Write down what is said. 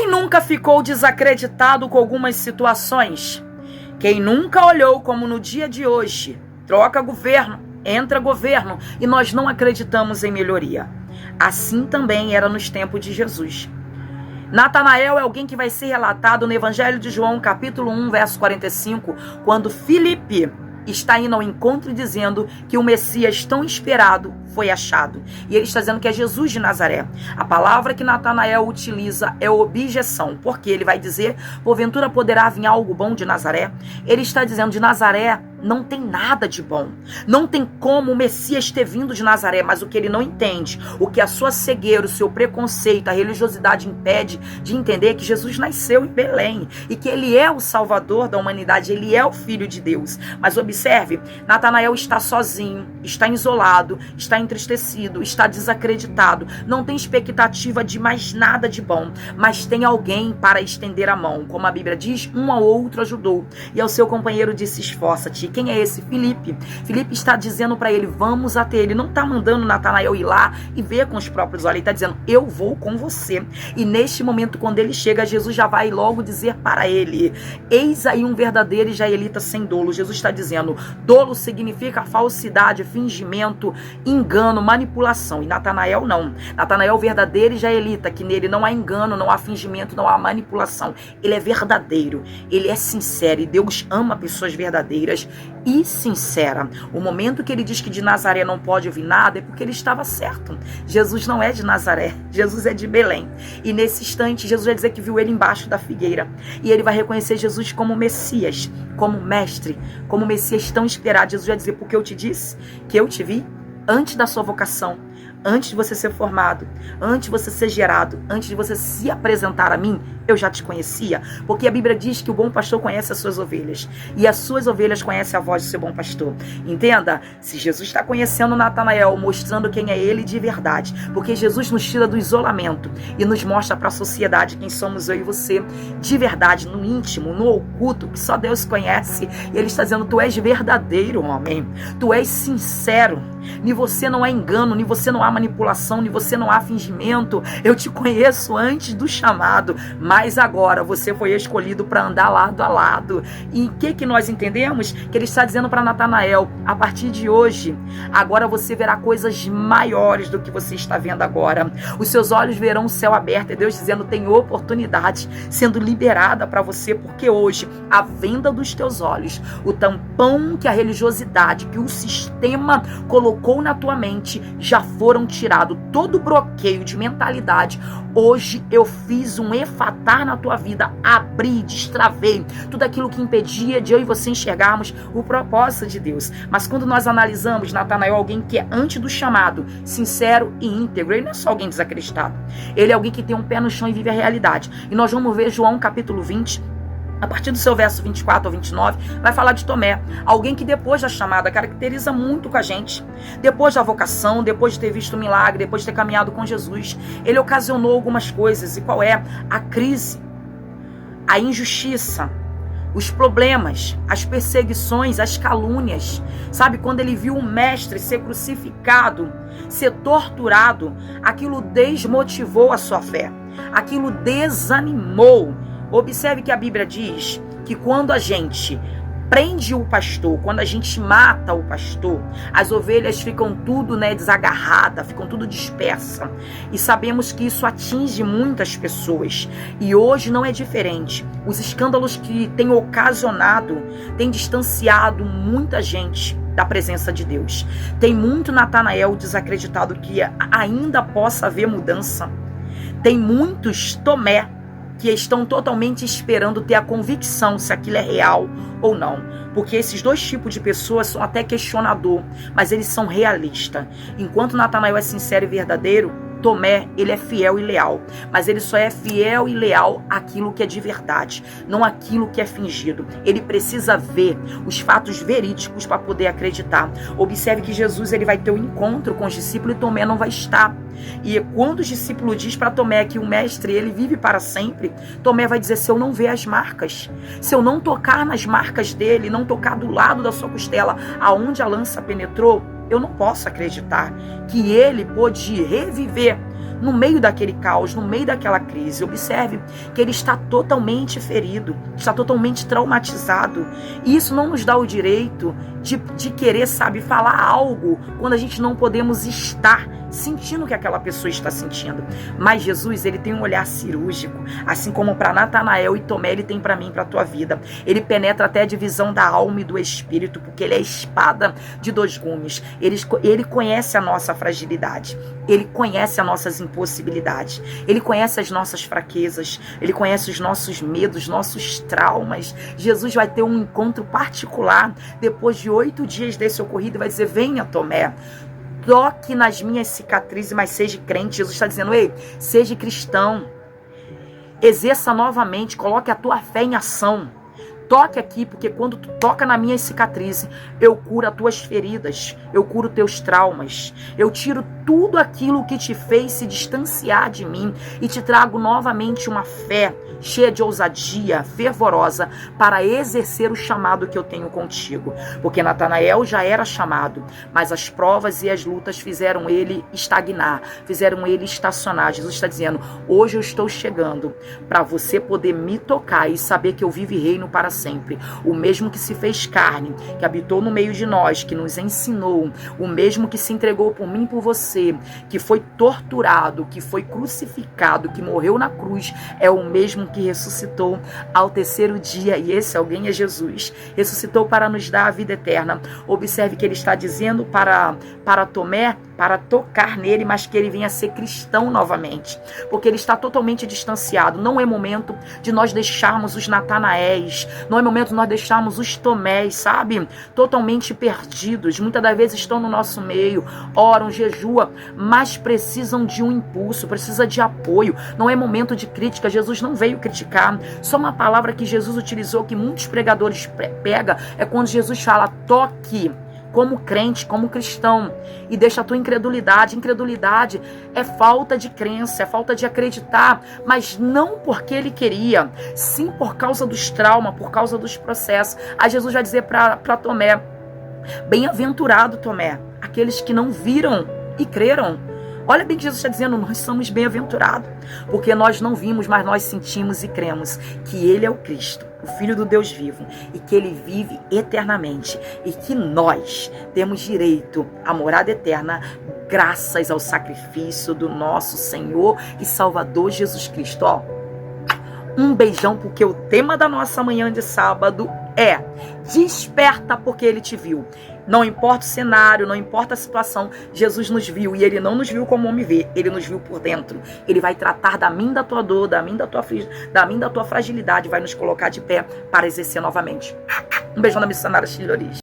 Quem nunca ficou desacreditado com algumas situações? Quem nunca olhou como no dia de hoje, troca governo, entra governo e nós não acreditamos em melhoria? Assim também era nos tempos de Jesus. Natanael é alguém que vai ser relatado no Evangelho de João, capítulo 1, verso 45, quando Filipe está indo ao encontro e dizendo que o Messias tão esperado foi achado. E ele está dizendo que é Jesus de Nazaré. A palavra que Natanael utiliza é objeção, porque ele vai dizer, porventura poderá vir algo bom de Nazaré? Ele está dizendo, de Nazaré não tem nada de bom. Não tem como o Messias ter vindo de Nazaré, mas o que ele não entende, o que a sua cegueira, o seu preconceito, a religiosidade impede de entender é que Jesus nasceu em Belém e que ele é o Salvador da humanidade, ele é o Filho de Deus. Mas observe, Natanael está sozinho, está isolado, está entristecido, está desacreditado, não tem expectativa de mais nada de bom, mas tem alguém para estender a mão. Como a Bíblia diz, um ao outro ajudou e ao seu companheiro disse, esforça-te. Quem é esse? Filipe. Filipe está dizendo para ele, vamos até ele. Não está mandando Natanael ir lá e ver com os próprios olhos. Ele está dizendo, eu vou com você. E neste momento, quando ele chega, Jesus já vai logo dizer para ele, eis aí um verdadeiro israelita sem dolo. Jesus está dizendo, dolo significa falsidade, fingimento, engano, manipulação. E Natanael não. Natanael é o verdadeiro israelita, que nele não há engano, não há fingimento, não há manipulação. Ele é verdadeiro, ele é sincero e Deus ama pessoas verdadeiras e sincera. O momento que ele diz que de Nazaré não pode ouvir nada é porque ele estava certo. Jesus não é de Nazaré, Jesus é de Belém. E nesse instante, Jesus vai dizer que viu ele embaixo da figueira. E ele vai reconhecer Jesus como Messias, como mestre, como Messias tão esperado. Jesus vai dizer, porque eu te disse que eu te vi antes da sua vocação, antes de você ser formado, antes de você ser gerado, antes de você se apresentar a mim, eu já te conhecia. Porque a Bíblia diz que o bom pastor conhece as suas ovelhas. E as suas ovelhas conhecem a voz do seu bom pastor. Entenda, se Jesus está conhecendo Natanael, mostrando quem é ele de verdade. Porque Jesus nos tira do isolamento e nos mostra para a sociedade quem somos eu e você de verdade, no íntimo, no oculto, que só Deus conhece. E ele está dizendo, tu és verdadeiro, homem. Tu és sincero. Nem você não há engano, nem você não há manipulação, nem você não há fingimento. Eu te conheço antes do chamado, mas agora você foi escolhido para andar lado a lado. E o que nós entendemos? Que ele está dizendo para Natanael, a partir de hoje, agora você verá coisas maiores do que você está vendo agora. Os seus olhos verão o céu aberto, e Deus dizendo, tem oportunidade sendo liberada para você, porque hoje a venda dos teus olhos, o tampão que a religiosidade, que o sistema colocou na tua mente, já foram tirados. Todo bloqueio de mentalidade, hoje eu fiz um efatar na tua vida, abri, destravei tudo aquilo que impedia de eu e você enxergarmos o propósito de Deus. Mas quando nós analisamos Natanael, alguém que é antes do chamado, sincero e íntegro, ele não é só alguém desacreditado, ele é alguém que tem um pé no chão e vive a realidade. E nós vamos ver João capítulo 20, a partir do seu verso 24 ao 29, vai falar de Tomé, alguém que depois da chamada caracteriza muito com a gente. Depois da vocação, depois de ter visto o milagre, depois de ter caminhado com Jesus, ele ocasionou algumas coisas. E qual é? A crise, a injustiça, os problemas, as perseguições, as calúnias. Sabe, quando ele viu o mestre ser crucificado, ser torturado, aquilo desmotivou a sua fé, aquilo desanimou. Observe que a Bíblia diz que quando a gente prende o pastor, quando a gente mata o pastor, as ovelhas ficam tudo desagarradas, ficam tudo dispersas. E sabemos que isso atinge muitas pessoas. E hoje não é diferente. Os escândalos que têm ocasionado, têm distanciado muita gente da presença de Deus. Tem muito Natanael desacreditado que ainda possa haver mudança. Tem muitos Tomé que estão totalmente esperando ter a convicção se aquilo é real ou não. Porque esses dois tipos de pessoas são até questionador, mas eles são realistas. Enquanto Natanael é sincero e verdadeiro, Tomé, ele é fiel e leal, mas ele só é fiel e leal àquilo que é de verdade, não aquilo que é fingido. Ele precisa ver os fatos verídicos para poder acreditar. Observe que Jesus ele vai ter um encontro com os discípulos e Tomé não vai estar. E quando o discípulo diz para Tomé que o mestre ele vive para sempre, Tomé vai dizer, se eu não ver as marcas, se eu não tocar nas marcas dele, não tocar do lado da sua costela, aonde a lança penetrou, eu não posso acreditar que ele pôde reviver no meio daquele caos, no meio daquela crise. Observe que ele está totalmente ferido, está totalmente traumatizado. E isso não nos dá o direito de querer, sabe, falar algo quando a gente não podemos estar sentindo o que aquela pessoa está sentindo. Mas Jesus, ele tem um olhar cirúrgico, assim como para Natanael e Tomé, ele tem para mim, para a tua vida. Ele penetra até a divisão da alma e do espírito, porque ele é a espada de dois gumes. Ele conhece a nossa fragilidade, ele conhece as nossas impossibilidades, ele conhece as nossas fraquezas, ele conhece os nossos medos, nossos traumas. Jesus vai ter um encontro particular depois de 8 dias desse ocorrido e vai dizer: venha, Tomé, toque nas minhas cicatrizes, mas seja crente. Jesus está dizendo: ei, seja cristão, exerça novamente, coloque a tua fé em ação. Toque aqui, porque quando tu toca na minha cicatriz, eu curo as tuas feridas, eu curo teus traumas, eu tiro tudo aquilo que te fez se distanciar de mim e te trago novamente uma fé cheia de ousadia, fervorosa, para exercer o chamado que eu tenho contigo. Porque Natanael já era chamado, mas as provas e as lutas fizeram ele estagnar, fizeram ele estacionar. Jesus está dizendo: hoje eu estou chegando para você poder me tocar e saber que eu vivo e reino para sempre. O mesmo que se fez carne, que habitou no meio de nós, que nos ensinou, o mesmo que se entregou por mim e por você, que foi torturado, que foi crucificado, que morreu na cruz, é o mesmo que ressuscitou ao terceiro dia, e esse alguém é Jesus. Ressuscitou para nos dar a vida eterna. Observe que ele está dizendo para Tomé, para tocar nele, mas que ele venha a ser cristão novamente, porque ele está totalmente distanciado. Não é momento de nós deixarmos os Natanaéis, não é momento de nós deixarmos os Tomés, sabe, totalmente perdidos. Muitas das vezes estão no nosso meio, oram, jejuam, mas precisam de um impulso, precisa de apoio. Não é momento de crítica. Jesus não veio criticar. Só uma palavra que Jesus utilizou, que muitos pregadores pegam, é quando Jesus fala: toque como crente, como cristão, e deixa a tua incredulidade. Incredulidade é falta de crença, é falta de acreditar, mas não porque ele queria, sim por causa dos traumas, por causa dos processos. Aí Jesus vai dizer para Tomé: bem-aventurado, Tomé, aqueles que não viram e creram. Olha bem que Jesus está dizendo: nós somos bem-aventurados, porque nós não vimos, mas nós sentimos e cremos que ele é o Cristo, o Filho do Deus vivo, e que ele vive eternamente, e que nós temos direito à morada eterna graças ao sacrifício do nosso Senhor e Salvador Jesus Cristo. Ó, um beijão, porque o tema da nossa manhã de sábado é: desperta, porque ele te viu. Não importa o cenário, não importa a situação, Jesus nos viu, e ele não nos viu como homem vê, ele nos viu por dentro. Ele vai tratar da minha, da tua dor, da minha, da tua fragilidade, vai nos colocar de pé para exercer novamente. Um beijão da missionária Chilores.